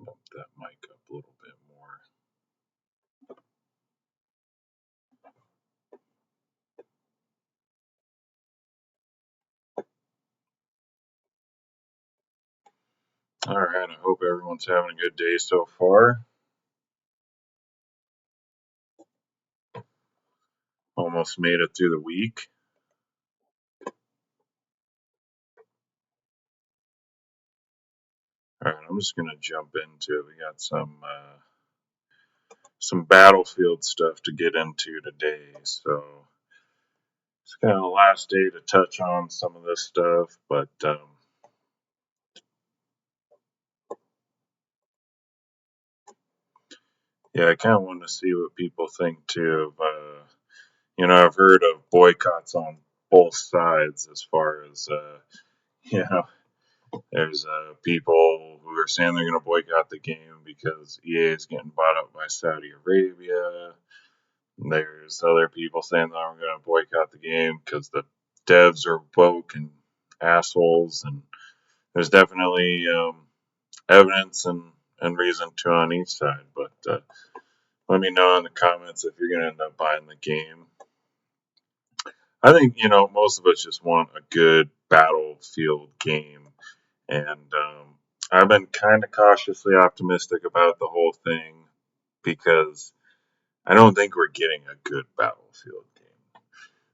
Bump that mic up a little bit more. All right, I hope everyone's having a good day so far. Almost made it through the week. All right, I'm just gonna jump into it. We got some Battlefield stuff to get into today, so it's kind of the last day to touch on some of this stuff. But yeah, I kind of want to see what people think too. I've heard of boycotts on both sides as far as you know there's people who are saying they're going to boycott the game because EA is getting bought up by Saudi Arabia. There's other people saying that I'm going to boycott the game because the devs are woke and assholes. And there's definitely evidence and reason to on each side. But let me know in the comments if you're going to end up buying the game. I think, most of us just want a good Battlefield game. And I've been kind of cautiously optimistic about the whole thing because I don't think we're getting a good Battlefield game.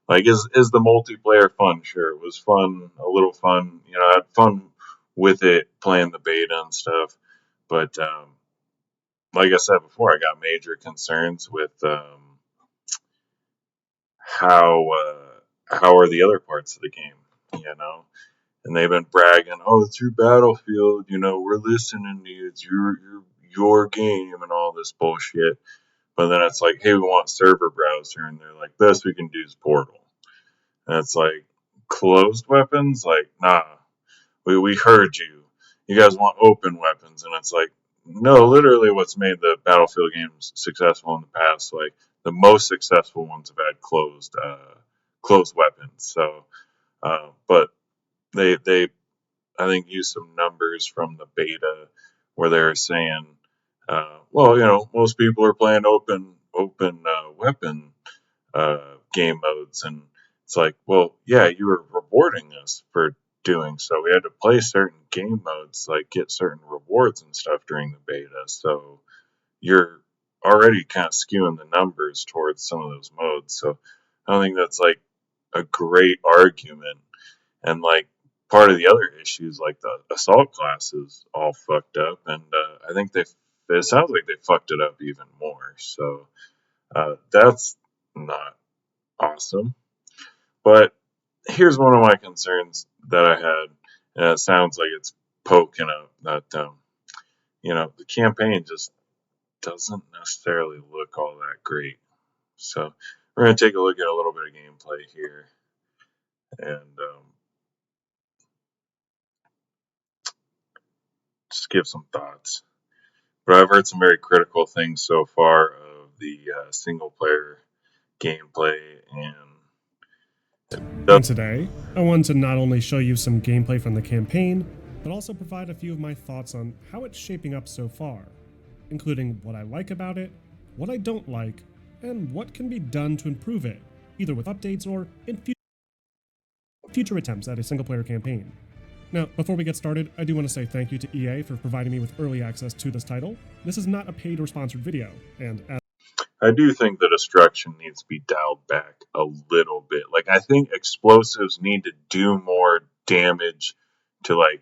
Like, is the multiplayer fun? Sure, it was fun, a little fun. I had fun with it playing the beta and stuff. But like I said before, I got major concerns with how are the other parts of the game, and they've been bragging, oh, it's your Battlefield, we're listening to you, it's your game and all this bullshit. But then it's like, hey, we want server browser, and they're like, best we can do is Portal. And it's like, closed weapons? Like, nah, we heard you. You guys want open weapons, and it's like, no, literally what's made the Battlefield games successful in the past, like the most successful ones have had closed weapons. So, but they I think used some numbers from the beta where they're saying, well, most people are playing open weapon game modes, and it's like, well, yeah, you were rewarding us for doing so. We had to play certain game modes, like get certain rewards and stuff during the beta. So you're already kind of skewing the numbers towards some of those modes. So I don't think that's like a great argument. And like part of the other issues, like the assault class is all fucked up, and I think it sounds like they fucked it up even more. So that's not awesome. But here's one of my concerns that I had, and it sounds like it's poking up that the campaign just doesn't necessarily look all that great. So we're gonna take a look at a little bit of gameplay here, and just give some thoughts. But I've heard some very critical things so far of the single player gameplay, And today, I want to not only show you some gameplay from the campaign, but also provide a few of my thoughts on how it's shaping up so far, including what I like about it, what I don't like, and what can be done to improve it, either with updates or in future attempts at a single player campaign. Now, before we get started, I do want to say thank you to EA for providing me with early access to this title. This is not a paid or sponsored video, and as I do think the destruction needs to be dialed back a little bit. Like, I think explosives need to do more damage to like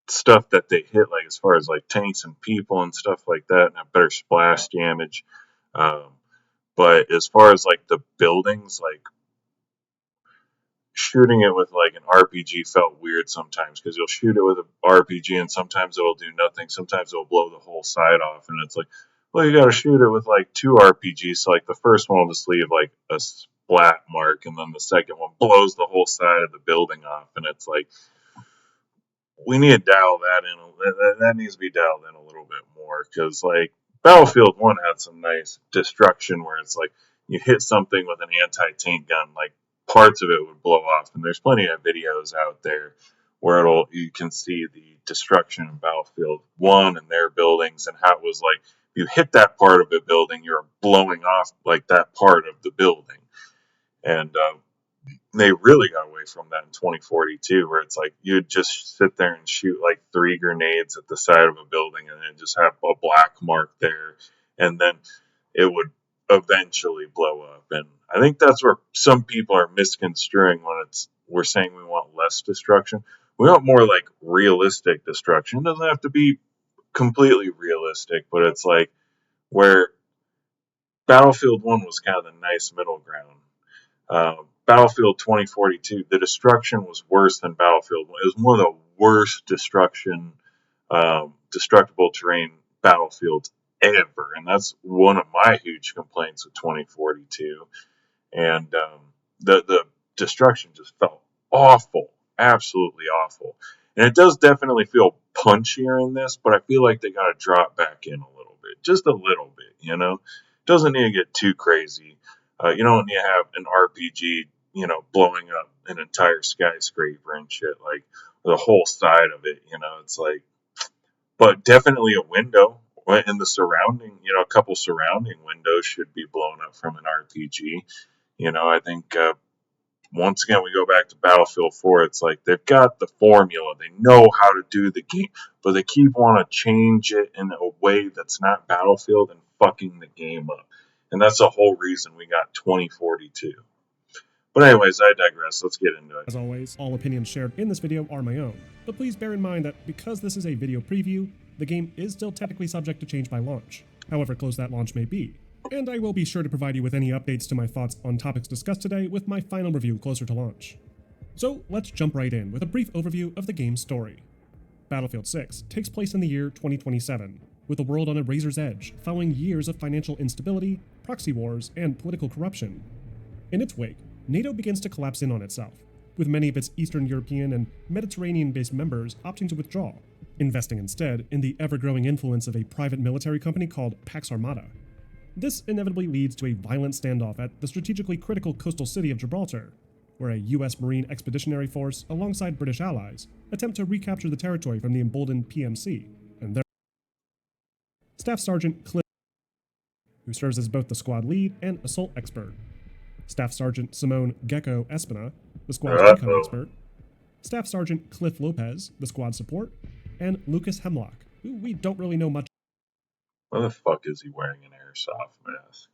stuff that they hit, like as far as like tanks and people and stuff like that, and have better splash damage. Um, but as far as like the buildings, like shooting it with like an RPG felt weird sometimes because you'll shoot it with an RPG and sometimes it'll do nothing. Sometimes it'll blow the whole side off, and it's like, well, you got to shoot it with like two RPGs. So like the first one will just leave like a splat mark, and then the second one blows the whole side of the building off, and it's like we need to dial that in. That needs to be dialed in a little bit more because like Battlefield One had some nice destruction where it's like you hit something with an anti-tank gun, like parts of it would blow off, and there's plenty of videos out there where you can see the destruction of Battlefield 1 and their buildings, and how it was like if you hit that part of a building, you're blowing off like that part of the building. And they really got away from that in 2042, where it's like you'd just sit there and shoot like 3 grenades at the side of a building and then just have a black mark there, and then it would eventually blow up. And I think that's where some people are misconstruing when we're saying we want less destruction. We want more like realistic destruction. It doesn't have to be completely realistic, but it's like where Battlefield 1 was kind of the nice middle ground. Battlefield 2042, the destruction was worse than Battlefield 1. It was one of the worst destructible terrain battlefields ever, and that's one of my huge complaints with 2042. And the destruction just felt awful, absolutely awful. And it does definitely feel punchier in this, but I feel like they got to drop back in a little bit, just a little bit. Doesn't need to get too crazy. You don't need to have an RPG, blowing up an entire skyscraper and shit, like the whole side of it. It's like, but definitely a window in the surrounding, a couple surrounding windows should be blown up from an RPG. I think once again we go back to Battlefield 4. It's like they've got the formula, they know how to do the game, but they keep want to change it in a way that's not Battlefield and fucking the game up. And that's the whole reason we got 2042. But anyways, I digress. Let's get into it. As always, all opinions shared in this video are my own, but please bear in mind that because this is a video preview, the game is still technically subject to change by launch, however close that launch may be. And I will be sure to provide you with any updates to my thoughts on topics discussed today with my final review closer to launch. So let's jump right in with a brief overview of the game's story. Battlefield 6 takes place in the year 2027, with the world on a razor's edge following years of financial instability, proxy wars, and political corruption. In its wake, NATO begins to collapse in on itself, with many of its Eastern European and Mediterranean-based members opting to withdraw, investing instead in the ever-growing influence of a private military company called Pax Armada. This inevitably leads to a violent standoff at the strategically critical coastal city of Gibraltar, where a U.S. Marine Expeditionary Force, alongside British allies, attempt to recapture the territory from the emboldened PMC, and their Staff Sergeant Cliff, who serves as both the squad lead and assault expert, Staff Sergeant Simone Gecko Espina, the squad's recon expert, Staff Sergeant Cliff Lopez, the squad support, and Lucas Hemlock, who we don't really know much. Why the fuck is he wearing an airsoft mask?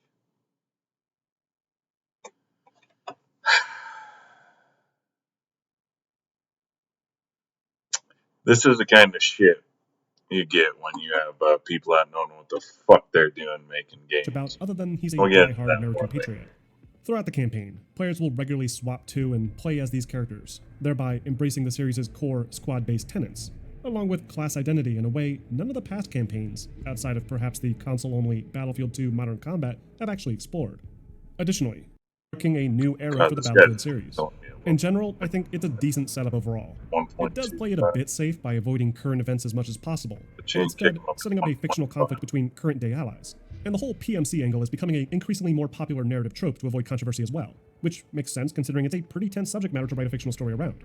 This is the kind of shit you get when you have people that don't know what the fuck they're doing making games. About other than he's a die-hard American patriot. Throughout the campaign, players will regularly swap to and play as these characters, thereby embracing the series' core squad-based tenets, along with class identity in a way none of the past campaigns, outside of perhaps the console-only Battlefield 2 Modern Combat, have actually explored. Additionally, marking a new era for the Battlefield series. In general, I think it's a decent setup overall. It does play it a bit safe by avoiding current events as much as possible, instead setting up a fictional conflict between current-day allies. And the whole PMC angle is becoming an increasingly more popular narrative trope to avoid controversy as well, which makes sense considering it's a pretty tense subject matter to write a fictional story around.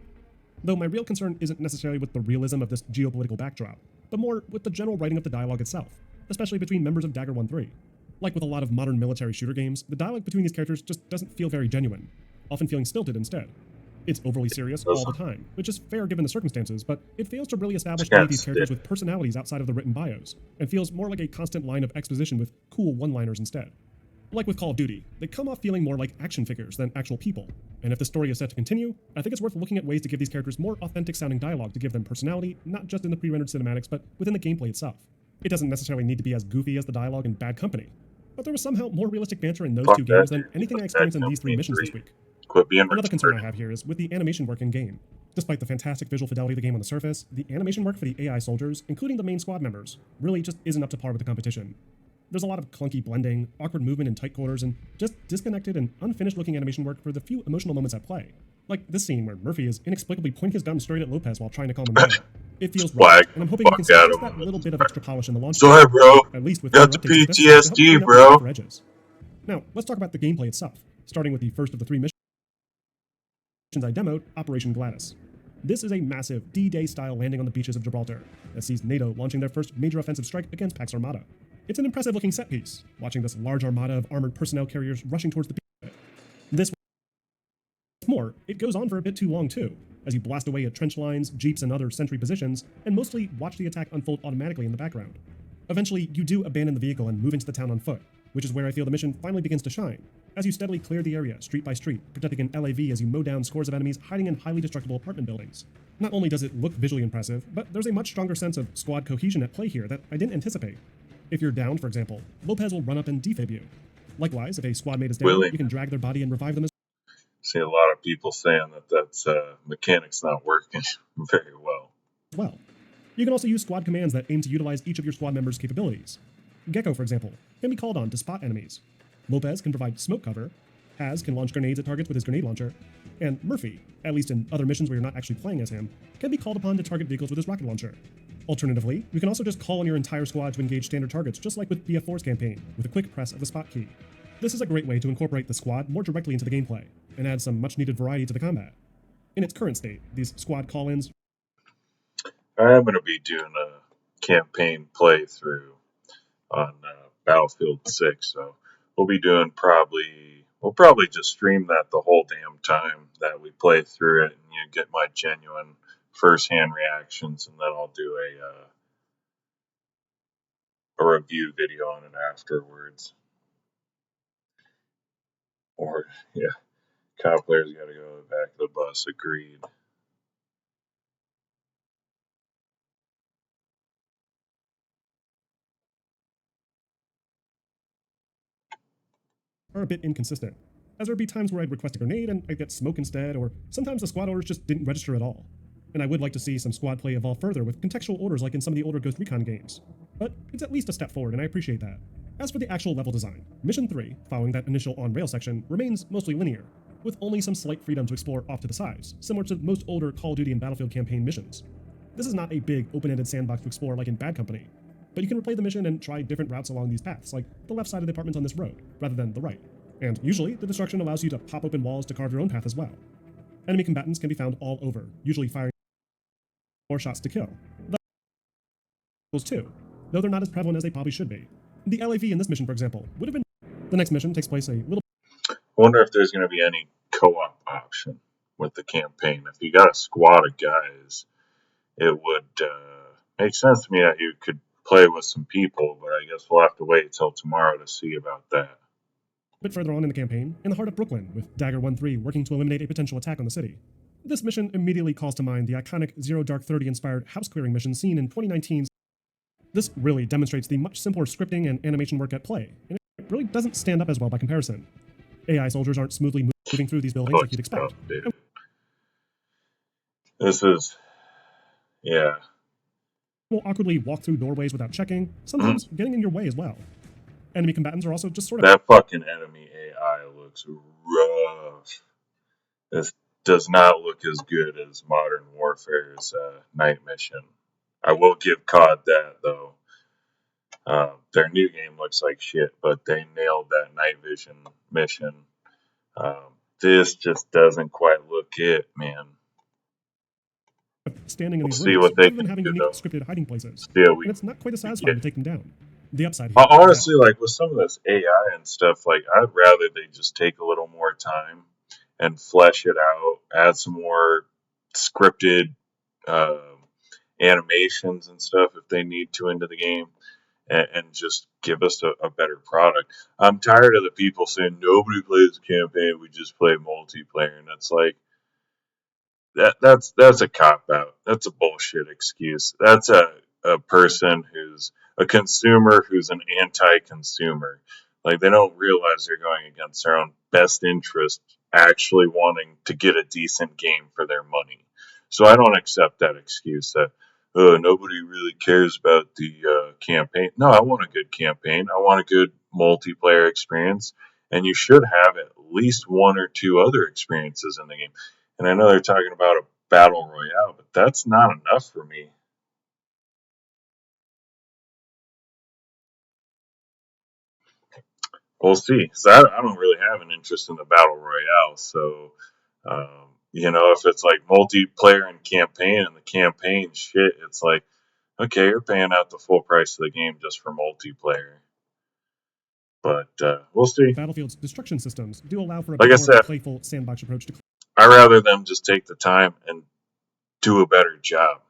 Though my real concern isn't necessarily with the realism of this geopolitical backdrop, but more with the general writing of the dialogue itself, especially between members of Dagger 1-3. Like with a lot of modern military shooter games, the dialogue between these characters just doesn't feel very genuine, often feeling stilted instead. It's overly serious all the time, which is fair given the circumstances, but it fails to really establish any of these characters with personalities outside of the written bios, and feels more like a constant line of exposition with cool one-liners instead. Like with Call of Duty, they come off feeling more like action figures than actual people, and if the story is set to continue, I think it's worth looking at ways to give these characters more authentic-sounding dialogue to give them personality, not just in the pre-rendered cinematics, but within the gameplay itself. It doesn't necessarily need to be as goofy as the dialogue in Bad Company, but there was somehow more realistic banter in those two games than anything I experienced in these 3 missions this week. Another concern I have here is with the animation work in-game. Despite the fantastic visual fidelity of the game on the surface, the animation work for the AI soldiers, including the main squad members, really just isn't up to par with the competition. There's a lot of clunky blending, awkward movement in tight quarters, and just disconnected and unfinished-looking animation work for the few emotional moments at play. Like this scene where Murphy is inexplicably pointing his gun straight at Lopez while trying to calm him down. It feels right, and I'm hoping you can see just that little bit of extra polish in the launch. Sorry, bro. At least with got the PTSD, bro. Now, let's talk about the gameplay itself, starting with the first of the 3 missions I demoed, Operation Gladys. This is a massive D-Day style landing on the beaches of Gibraltar that sees NATO launching their first major offensive strike against Pax Armada. It's an impressive looking set piece, watching this large armada of armored personnel carriers rushing towards the beach. This more, it goes on for a bit too long too, as you blast away at trench lines, jeeps, and other sentry positions, and mostly watch the attack unfold automatically in the background. Eventually, you do abandon the vehicle and move into the town on foot, which is where I feel the mission finally begins to shine, as you steadily clear the area, street by street, protecting an LAV as you mow down scores of enemies hiding in highly destructible apartment buildings. Not only does it look visually impressive, but there's a much stronger sense of squad cohesion at play here that I didn't anticipate. If you're down, for example, Lopez will run up and defib you. Likewise, if a squad mate is down, Willing. you can drag their body and revive them as See a lot of people saying that that's mechanics not working very well. well. You can also use squad commands that aim to utilize each of your squad members' capabilities. Gecko, for example, can be called on to spot enemies. Lopez can provide smoke cover. Haz can launch grenades at targets with his grenade launcher. And Murphy, at least in other missions where you're not actually playing as him, can be called upon to target vehicles with his rocket launcher. Alternatively, you can also just call on your entire squad to engage standard targets, just like with BF4's campaign, with a quick press of the spot key. This is a great way to incorporate the squad more directly into the gameplay, and add some much-needed variety to the combat. In its current state, these squad call-ins I'm going to be doing a campaign playthrough on Battlefield 6, so we'll probably just stream that the whole damn time that we play through it, and you get my genuine first-hand reactions, and then I'll do a review video on it afterwards. Or yeah, COD players got to go to the back of the bus. Agreed. are a bit inconsistent, as there would be times where I'd request a grenade and I'd get smoke instead, or sometimes the squad orders just didn't register at all. And I would like to see some squad play evolve further with contextual orders like in some of the older Ghost Recon games. But it's at least a step forward, and I appreciate that. As for the actual level design, Mission 3, following that initial on-rail section, remains mostly linear, with only some slight freedom to explore off to the sides, similar to most older Call of Duty and Battlefield campaign missions. This is not a big, open-ended sandbox to explore like in Bad Company, but you can replay the mission and try different routes along these paths, like the left side of the apartments on this road, rather than the right. And usually, the destruction allows you to pop open walls to carve your own path as well. Enemy combatants can be found all over, usually firing more shots to kill. Those too, though they're not as prevalent as they probably should be. The LAV in this mission, for example, would have been. The next mission takes place a little. I wonder if there's going to be any co-op option with the campaign. If you got a squad of guys, it would make sense to me that you could play with some people, but I guess we'll have to wait till tomorrow to see about that. Bit further on in the campaign, in the heart of Brooklyn, with Dagger 1-3 working to eliminate a potential attack on the city. This mission immediately calls to mind the iconic Zero Dark 30 inspired house clearing mission seen in 2019's. This really demonstrates the much simpler scripting and animation work at play, and it really doesn't stand up as well by comparison. AI soldiers aren't smoothly moving through these buildings like you'd expect. Dude. This is, yeah. Will awkwardly walk through doorways without checking, sometimes getting in your way as well. Enemy combatants are also just sort of. That fucking enemy AI looks rough. This does not look as good as Modern Warfare's night mission. I will give COD that, though. Their new game looks like shit, but they nailed that night vision mission. This just doesn't quite look it, man. Standing in We'll these see rooms, what they rather than can having do, unique though. scripted hiding places. Still, And it's not quite as satisfying yeah. to take them down. The upside here. Honestly, like with some of this AI and stuff, like I'd rather they just take a little more time and flesh it out, add some more scripted animations and stuff if they need to into the game, and just give us a better product. I'm tired of the people saying nobody plays the campaign, we just play multiplayer, and it's like that's a cop out. That's a bullshit excuse. That's a person who's a consumer who's an anti-consumer. Like they don't realize they're going against their own best interest, actually wanting to get a decent game for their money. So I don't accept that excuse that nobody really cares about the campaign. No, I want a good campaign. I want a good multiplayer experience, and you should have at least one or two other experiences in the game. And I know they're talking about a battle royale, but that's not enough for me. We'll see. So I don't really have an interest in the battle royale. So If it's like multiplayer and campaign, and the campaign shit, it's like, okay, you're paying out the full price of the game just for multiplayer. But we'll see. Battlefield's destruction systems do allow for a Like bit I more of a said, playful sandbox approach to I'd rather them just take the time and do a better job.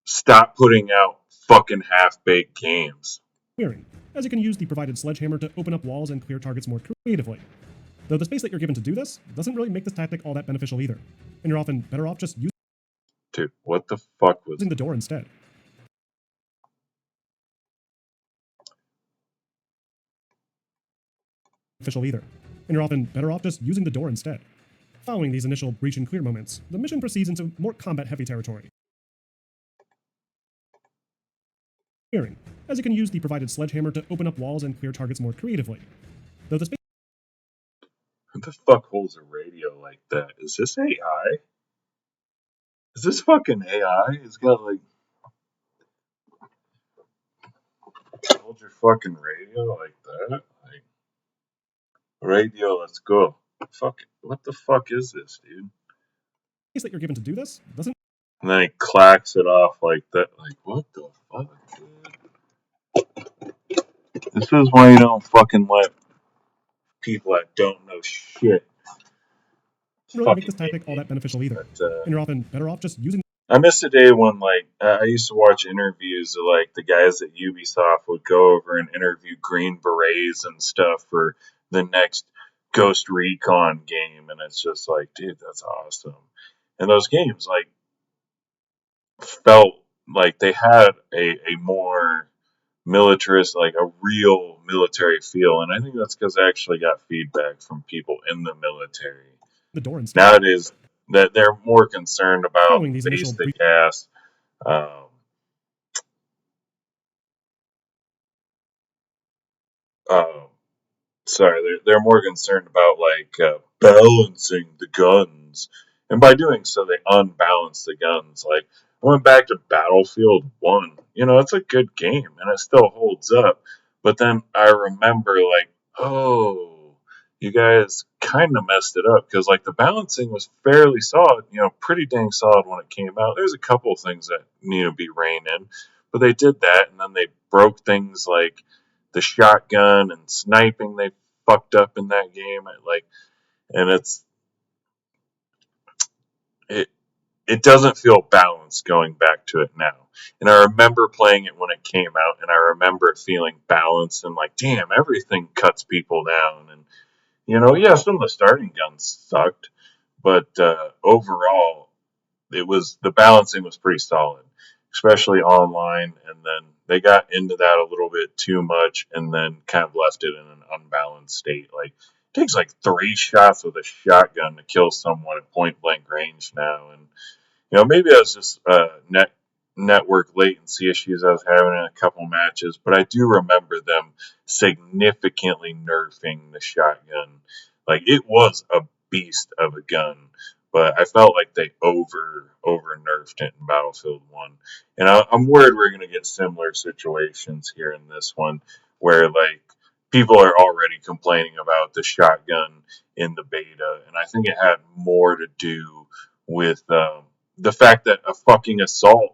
Stop putting out fucking half-baked games. clearing, as you can use the provided sledgehammer to open up walls and clear targets more creatively. Though the space that you're given to do this doesn't really make this tactic all that beneficial either, and you're often better off just Dude, what the fuck was using the door instead. Official either, and you're often better off just using the door instead. Following these initial breach and clear moments, the mission proceeds into more combat-heavy territory. Clearing, as you can use the provided sledgehammer to open up walls and clear targets more creatively. Though the space Who the fuck holds a radio like that? Is this AI? Is this fucking AI? It's got like, hold your fucking radio like that? Like, radio, let's go. Fuck, what the fuck is this, dude? that you're given to do this doesn't And then he clacks it off like that. Like, what the fuck, dude? This is why you don't fucking let people that don't know shit really make this tactic all that beneficial either, But, and you're often better off just using I miss the day when, like, I used to watch interviews of, like, the guys at Ubisoft would go over and interview Green Berets and stuff for the next Ghost Recon game, and it's just like, dude, that's awesome. And those games, like, felt like they had a more militarist, like a real military feel, and I think that's because I actually got feedback from people in the military. the door instead. Nowadays, that they're more concerned about Following these basic ass um, um, sorry, they're more concerned about like balancing the guns, and by doing so, they unbalance the guns. Like I went back to Battlefield One. It's a good game and it still holds up. But then I remember like, oh, you guys kind of messed it up because like the balancing was fairly solid. Pretty dang solid when it came out. There's a couple of things that need to be reined in, but they did that, and then they broke things like the shotgun and sniping. They fucked up in that game. And it it doesn't feel balanced going back to it now. And I remember playing it when it came out, and I remember it feeling balanced and like, damn, everything cuts people down. And yeah, some of the starting guns sucked, but overall, the balancing was pretty solid, especially online. And then they got into that a little bit too much, and then kind of left it in an unbalanced state. Like it takes like 3 shots with a shotgun to kill someone at point blank range now, and maybe that was just network latency issues I was having in a couple matches, but I do remember them significantly nerfing the shotgun. Like it was a beast of a gun, but I felt like they over nerfed it in Battlefield One, and I'm worried we're going to get similar situations here in this one, where like people are already complaining about the shotgun in the beta, and I think it had more to do with the fact that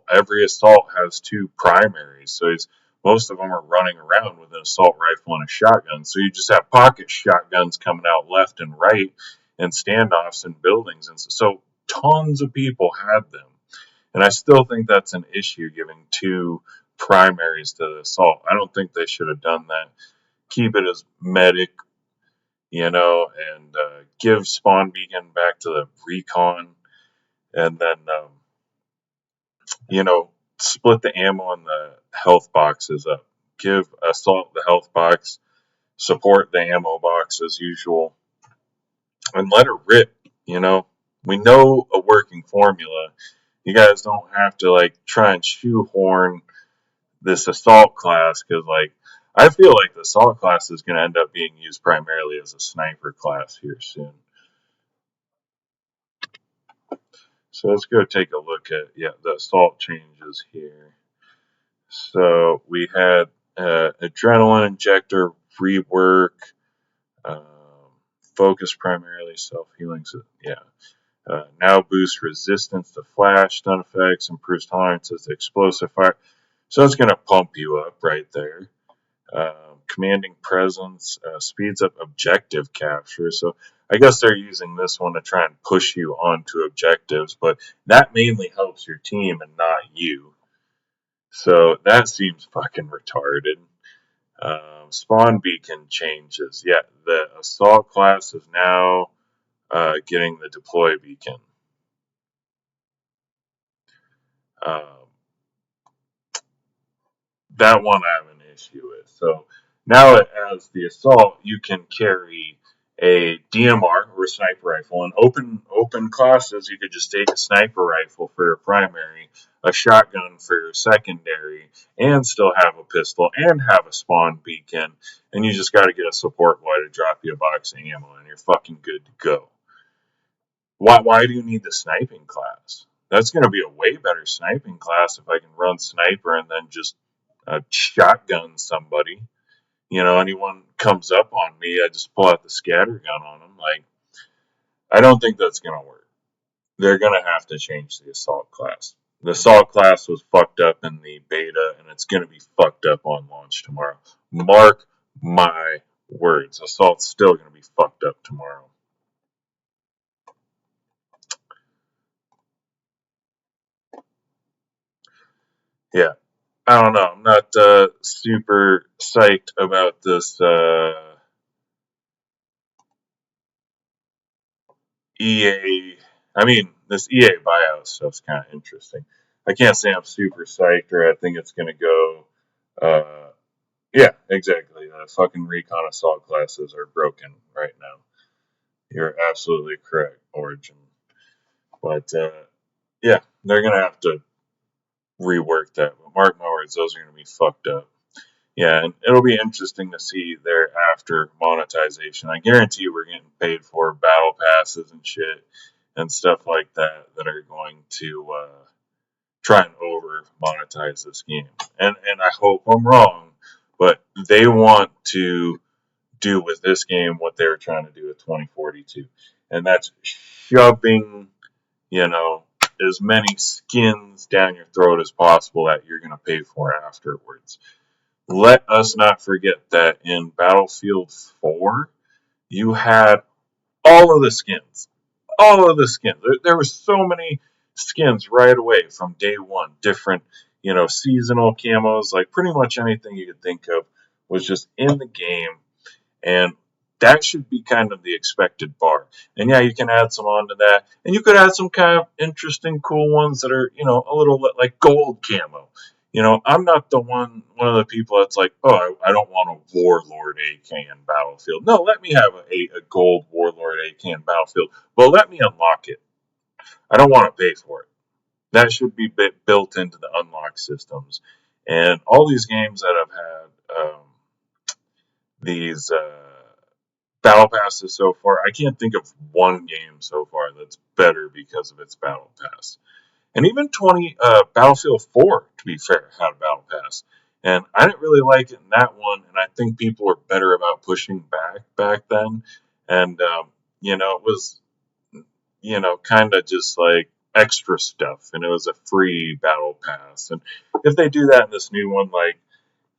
every assault has 2 primaries. So most of them are running around with an assault rifle and a shotgun. So you just have pocket shotguns coming out left and right and standoffs in buildings. And so tons of people had them. And I still think that's an issue, giving 2 primaries to the assault. I don't think they should have done that. Keep it as medic, and give Spawn Beacon back to the recon, and then split the ammo and the health boxes up. Give Assault the health box, support the ammo box as usual, and let it rip. We know a working formula. You guys don't have to like try and shoehorn this assault class, because like I feel like the assault class is going to end up being used primarily as a sniper class here soon. So let's go take a look at the assault changes here. So we had adrenaline injector rework, um, focus primarily self-healing. So, yeah. Now boosts resistance to flash, stun effects, improves tolerances to explosive fire. So it's going to pump you up right there. Commanding presence speeds up objective capture. So I guess they're using this one to try and push you onto objectives, but that mainly helps your team and not you. So that seems fucking retarded. Spawn beacon changes. Yeah, the assault class is now getting the deploy beacon. Um, that one I have an issue with. So now as the assault, you can carry a DMR or a sniper rifle. In open classes, you could just take a sniper rifle for your primary, a shotgun for your secondary, and still have a pistol and have a spawn beacon. And you just got to get a support boy to drop you a box of ammo, and you're fucking good to go. Why do you need the sniping class? That's going to be a way better sniping class if I can run sniper and then just shotgun somebody. Anyone comes up on me, I just pull out the scatter gun on them. Like, I don't think that's going to work. They're going to have to change the assault class. The assault class was fucked up in the beta, and it's going to be fucked up on launch tomorrow. Mark my words. Assault's still going to be fucked up tomorrow. Yeah. I don't know. I'm not super psyched about this EA. I mean, this EA buyout stuff's kind of interesting. I can't say I'm super psyched or I think it's going to go. Yeah, exactly. Fucking recon assault classes are broken right now. You're absolutely correct, Origin. But yeah, they're going to have to rework that. But mark my words, those are going to be fucked up. Yeah, and it'll be interesting to see their after monetization. I guarantee we're getting paid for battle passes and shit and stuff like that that are going to try and over monetize this game. And I hope I'm wrong, but they want to do with this game what they were trying to do with 2042, and that's shoving, you know, as many skins down your throat as possible that you're going to pay for afterwards. Let us not forget that in Battlefield 4, you had all of the skins. All of the skins. There were so many skins right away from day one. Different, seasonal camos, like pretty much anything you could think of was just in the game. And that should be kind of the expected bar. And yeah, you can add some onto that. And you could add some kind of interesting, cool ones that are, a little like gold camo. I'm not one of the people that's like, oh, I don't want a Warlord AK in Battlefield. No, let me have a gold Warlord AK in Battlefield, but let me unlock it. I don't want to pay for it. That should be built into the unlock systems. And all these games that have had these battle passes so far, I can't think of one game so far that's better because of its battle pass. And even Battlefield 4, to be fair, had a battle pass. And I didn't really like it in that one, and I think people were better about pushing back then. And it was, kind of just like extra stuff, and it was a free battle pass. And if they do that in this new one, like,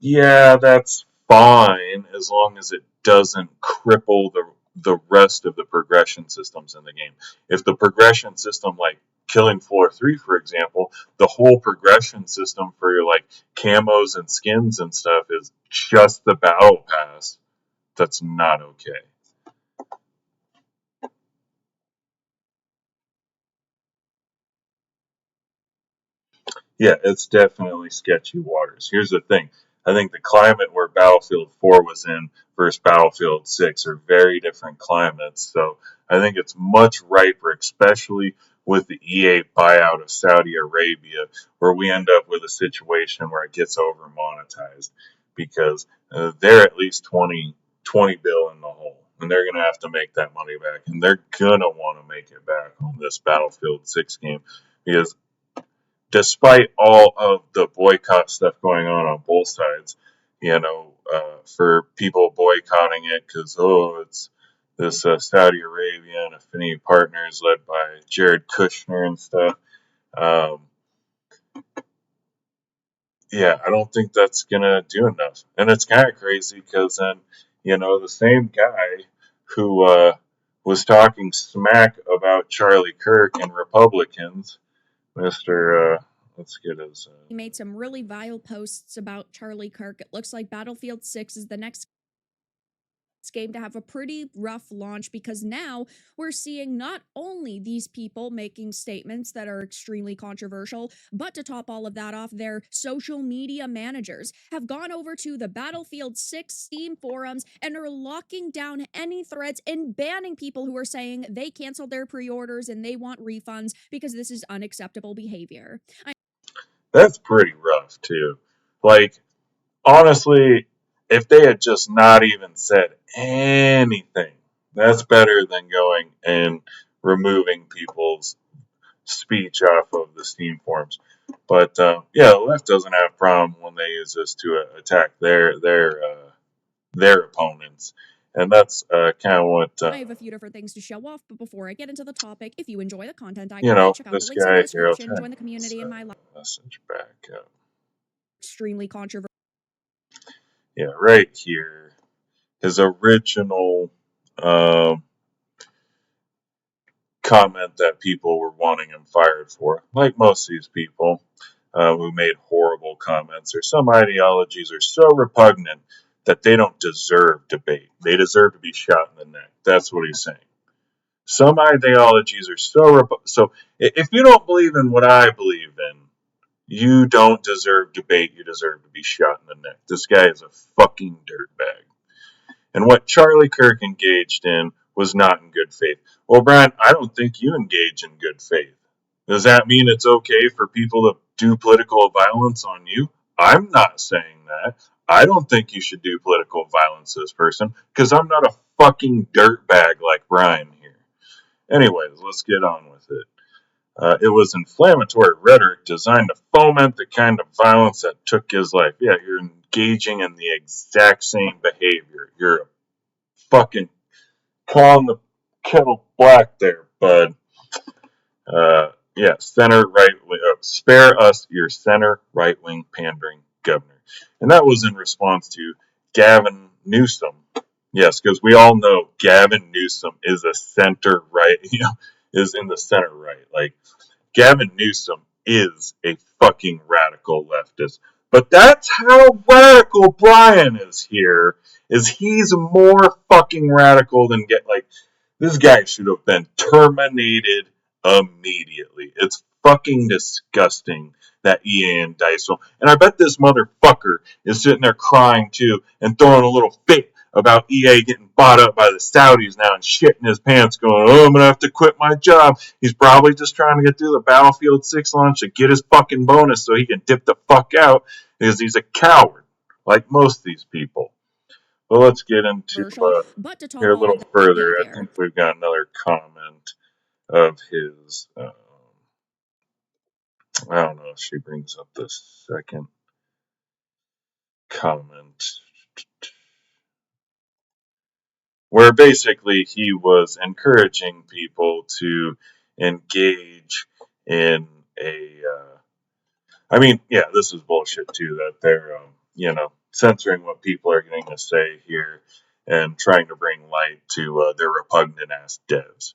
yeah, that's fine as long as it doesn't cripple the rest of the progression systems in the game. If the progression system, like Killing Floor 3, for example, the whole progression system for your like camos and skins and stuff is just the battle pass, that's not okay. Yeah, it's definitely sketchy waters. Here's the thing. I think the climate where Battlefield 4 was in versus Battlefield 6 are very different climates. So I think it's much riper, especially with the EA buyout of Saudi Arabia, where we end up with a situation where it gets over monetized because they're at least 20 bill in the hole. And they're going to have to make that money back. And they're going to want to make it back on this Battlefield 6 game because despite all of the boycott stuff going on both sides, for people boycotting it because, oh, it's this Saudi Arabia and Affinity Partners led by Jared Kushner and stuff. Um, yeah, I don't think that's gonna do enough. And it's kind of crazy because then, the same guy who was talking smack about Charlie Kirk and Republicans, Mr. Let's get his. He made some really vile posts about Charlie Kirk. It looks like Battlefield 6 is the next game to have a pretty rough launch because now we're seeing not only these people making statements that are extremely controversial, but to top all of that off, their social media managers have gone over to the Battlefield 6 Steam forums and are locking down any threads and banning people who are saying they canceled their pre-orders and they want refunds because this is unacceptable behavior. That's pretty rough too. Like, honestly, if they had just not even said anything, that's better than going and removing people's speech off of the Steam forums. But yeah, the left doesn't have a problem when they use this to attack their opponents, and that's kind of what I have a few different things to show off, but before I get into the topic, if you enjoy the content I create, check out the this links in the guy here. I'll description, try join the and community in my message back up. extremely controversial. Yeah, right here. His original comment that people were wanting him fired for, like most of these people who made horrible comments, or some ideologies are so repugnant that they don't deserve debate. They deserve to be shot in the neck. That's what he's saying. Some ideologies are so if you don't believe in what I believe in, you don't deserve debate. You deserve to be shot in the neck. This guy is a fucking dirtbag. And what Charlie Kirk engaged in was not in good faith. Well, Brian, I don't think you engage in good faith. Does that mean it's okay for people to do political violence on you? I'm not saying that. I don't think you should do political violence to this person because I'm not a fucking dirtbag like Brian here. Anyways, let's get on with it. It was inflammatory rhetoric designed to foment the kind of violence that took his life. Yeah, you're engaging in the exact same behavior. You're a fucking calling the kettle black there, bud. Yeah, center right wing. Spare us your center right wing pandering governor. And that was in response to Gavin Newsom. Yes, because we all know Gavin Newsom is a center right, is in the center right. Like, Gavin Newsom is a fucking radical leftist. But that's how radical Brian is here. Is he's more fucking radical than this guy should have been terminated immediately. It's fucking disgusting that EA and Dice. And I bet this motherfucker is sitting there crying too and throwing a little fit about EA getting bought up by the Saudis now and shitting his pants going, oh, I'm going to have to quit my job. He's probably just trying to get through the Battlefield 6 launch to get his fucking bonus so he can dip the fuck out because he's a coward, like most of these people. But let's get into But to here top a all little of that further. I behavior, think we've got another comment of his. I don't know if she brings up the second comment, where basically he was encouraging people to engage in a. I mean, yeah, this is bullshit too. That they're, censoring what people are going to say here and trying to bring light to their repugnant ass devs.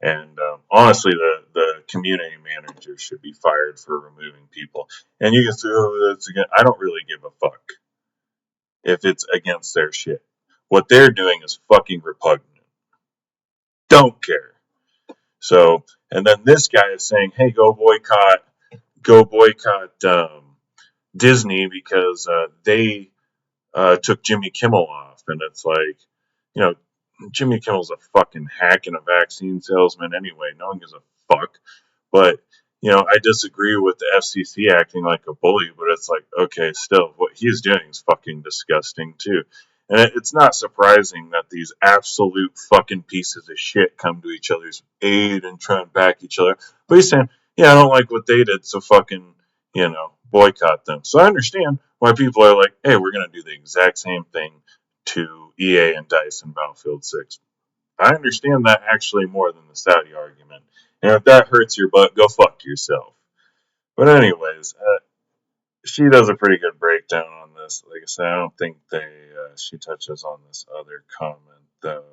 And honestly, the community manager should be fired for removing people. And you can say, oh, that's again. I don't really give a fuck if it's against their shit. What they're doing is fucking repugnant. Don't care. So, and then this guy is saying, hey, go boycott Disney because they took Jimmy Kimmel off. And it's like, you know, Jimmy Kimmel's a fucking hack and a vaccine salesman anyway. No one gives a fuck. But, I disagree with the FCC acting like a bully, but it's like, okay, still, what he's doing is fucking disgusting too. And it's not surprising that these absolute fucking pieces of shit come to each other's aid and try and back each other. But he's saying, yeah, I don't like what they did, so fucking, boycott them. So I understand why people are like, hey, we're going to do the exact same thing to EA and DICE and Battlefield 6. I understand that actually more than the Saudi argument. And if that hurts your butt, go fuck yourself. But anyways, she does a pretty good breakdown on this. Like I said, I don't think she touches on this other comment though.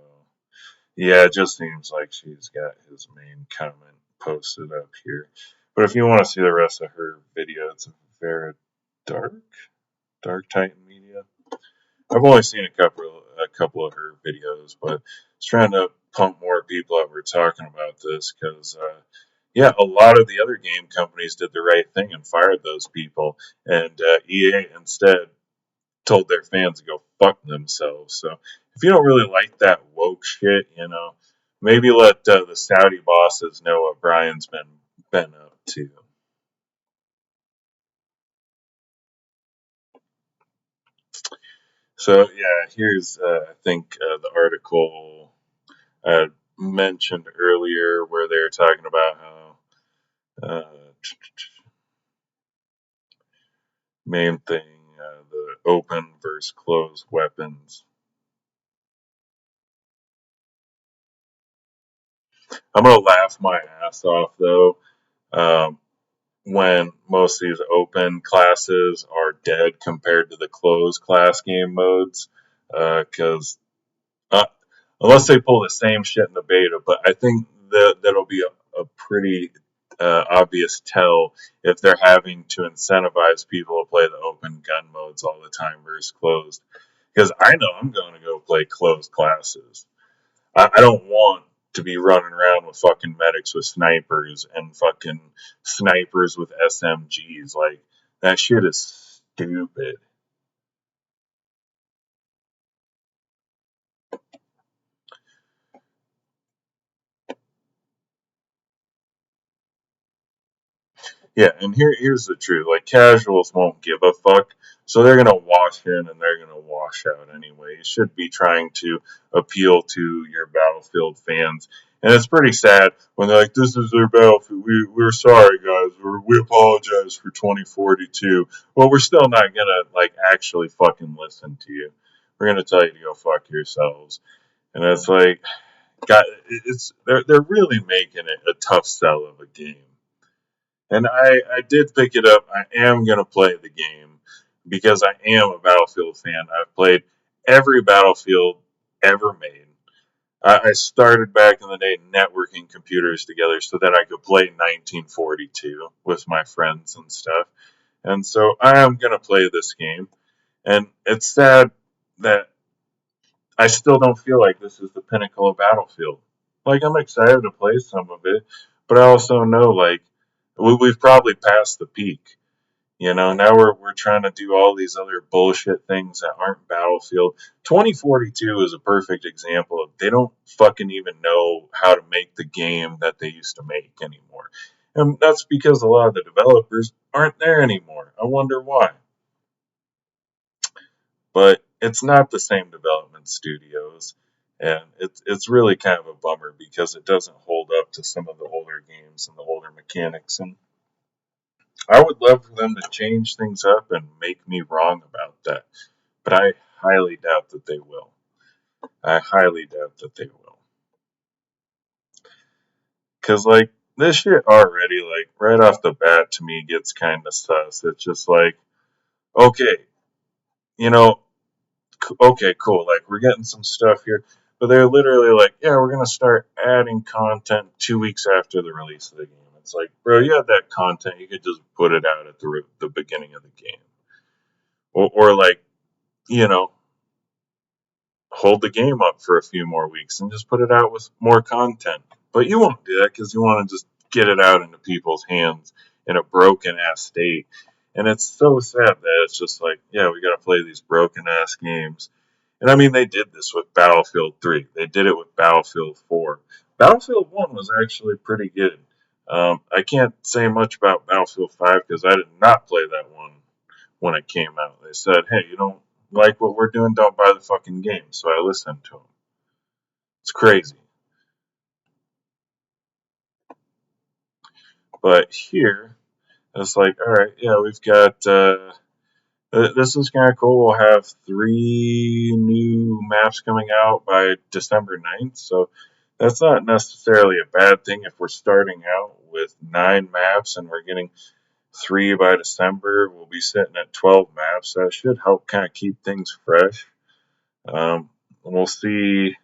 Yeah, it just seems like she's got his main comment posted up here. But if you want to see the rest of her video, it's very dark Titan Media. I've only seen a couple of her videos, but it's trying to pump more people up. We're talking about this because yeah, a lot of the other game companies did the right thing and fired those people, and EA instead told their fans to go fuck themselves. So if you don't really like that woke shit, maybe let the Saudi bosses know what Brian's been up to. So yeah, here's I think the article I mentioned earlier where they were talking about how main thing the open versus closed weapons. I'm gonna laugh my ass off though um, when most of these open classes are dead compared to the closed class game modes because unless they pull the same shit in the beta, but I think that'll be a pretty obvious tell if they're having to incentivize people to play the open gun modes all the time versus closed. Because I know I'm going to go play closed classes. I don't want to be running around with fucking medics with snipers and fucking snipers with SMGs. Like, that shit is stupid. Yeah, and here's the truth. Like casuals won't give a fuck, so they're gonna wash in and they're gonna wash out anyway. You should be trying to appeal to your Battlefield fans. And it's pretty sad when they're like, "This is their Battlefield. We're sorry, guys. We apologize for 2042." Well, we're still not gonna like actually fucking listen to you. We're gonna tell you to go fuck yourselves. And it's like, God, they're really making it a tough sell of a game. And I did pick it up. I am going to play the game because I am a Battlefield fan. I've played every Battlefield ever made. I started back in the day networking computers together so that I could play 1942 with my friends and stuff. And so I am going to play this game. And it's sad that I still don't feel like this is the pinnacle of Battlefield. Like, I'm excited to play some of it, but I also know, like, we've probably passed the peak. Now we're trying to do all these other bullshit things that aren't Battlefield. 2042 is a perfect example of they don't fucking even know how to make the game that they used to make anymore. And that's because a lot of the developers aren't there anymore. I wonder why. But it's not the same development studios. And it's really kind of a bummer because it doesn't hold up to some of the older games and the older mechanics. And I would love for them to change things up and make me wrong about that. But I highly doubt that they will. I highly doubt that they will. Because, like, this shit already, like, right off the bat to me gets kind of sus. It's just like, okay, you know, okay, cool. Like, we're getting some stuff here. But they're literally like, yeah, we're going to start adding content 2 weeks after the release of the game. It's like, bro, you had that content. You could just put it out at the beginning of the game. Or like, you know, hold the game up for a few more weeks and just put it out with more content. But you won't do that because you want to just get it out into people's hands in a broken ass state. And it's so sad that it's just like, yeah, we got to play these broken ass games. And I mean, they did this with Battlefield 3. They did it with Battlefield 4. Battlefield 1 was actually pretty good. I can't say much about Battlefield 5 because I did not play that one when it came out. They said, hey, you don't like what we're doing, don't buy the fucking game. So I listened to them. It's crazy. But here, it's like, all right, yeah, we've got This is kind of cool. We'll have 3 new maps coming out by December 9th. So that's not necessarily a bad thing if we're starting out with 9 maps and we're getting 3 by December. We'll be sitting at 12 maps. That should help kind of keep things fresh. We'll see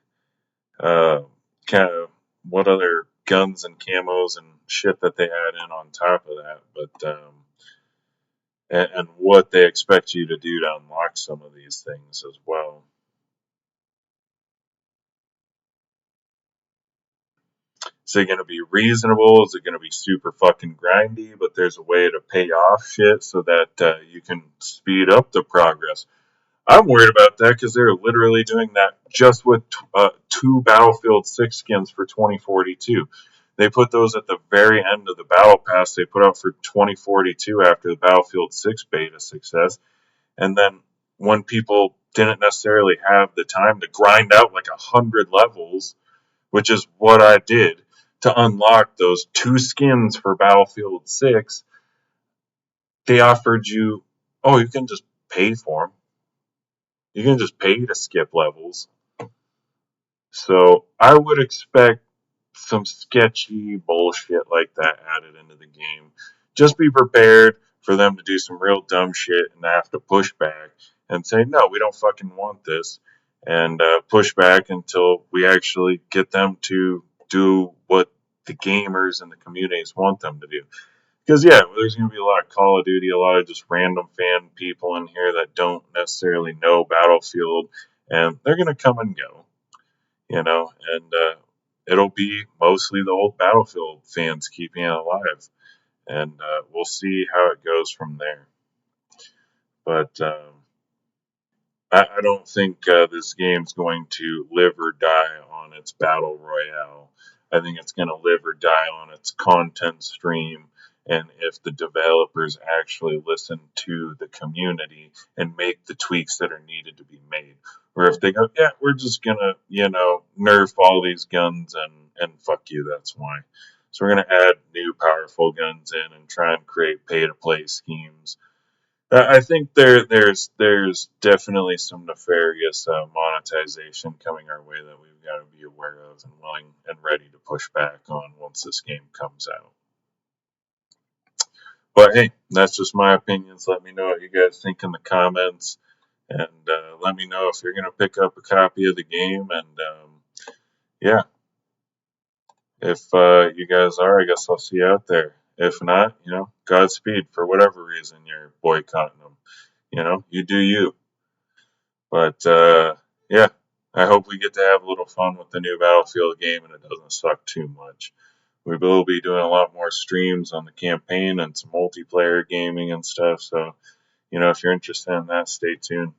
uh, kind of what other guns and camos and shit that they add in on top of that. But and what they expect you to do to unlock some of these things as well. Is it going to be reasonable? Is it going to be super fucking grindy? But there's a way to pay off shit so that you can speed up the progress. I'm worried about that because they're literally doing that just with 2 Battlefield 6 skins for 2042. They put those at the very end of the Battle Pass they put out for 2042 after the Battlefield 6 beta success. And then when people didn't necessarily have the time to grind out like 100 levels, which is what I did to unlock those 2 skins for Battlefield 6, they offered you, oh, you can just pay for them. You can just pay to skip levels. So I would expect some sketchy bullshit like that added into the game. Just be prepared for them to do some real dumb shit and have to push back and say, no, we don't fucking want this. And push back until we actually get them to do what the gamers and the communities want them to do. Because, yeah, there's going to be a lot of Call of Duty, a lot of just random fan people in here that don't necessarily know Battlefield, and they're going to come and go, and it'll be mostly the old Battlefield fans keeping it alive, and we'll see how it goes from there. But I don't think this game's going to live or die on its battle royale. I think it's going to live or die on its content stream, and if the developers actually listen to the community and make the tweaks that are needed to be made. Or if they go, yeah, we're just going to, nerf all these guns and fuck you, that's why. So we're going to add new powerful guns in and try and create pay-to-play schemes. I think there's definitely some nefarious monetization coming our way that we've got to be aware of and willing and ready to push back on once this game comes out. But hey, that's just my opinions. Let me know what you guys think in the comments, and let me know if you're gonna pick up a copy of the game. And yeah, if you guys are, I guess I'll see you out there. If not, Godspeed for whatever reason you're boycotting them. You do you. But yeah, I hope we get to have a little fun with the new Battlefield game and it doesn't suck too much. We will be doing a lot more streams on the campaign and some multiplayer gaming and stuff. So, if you're interested in that, stay tuned.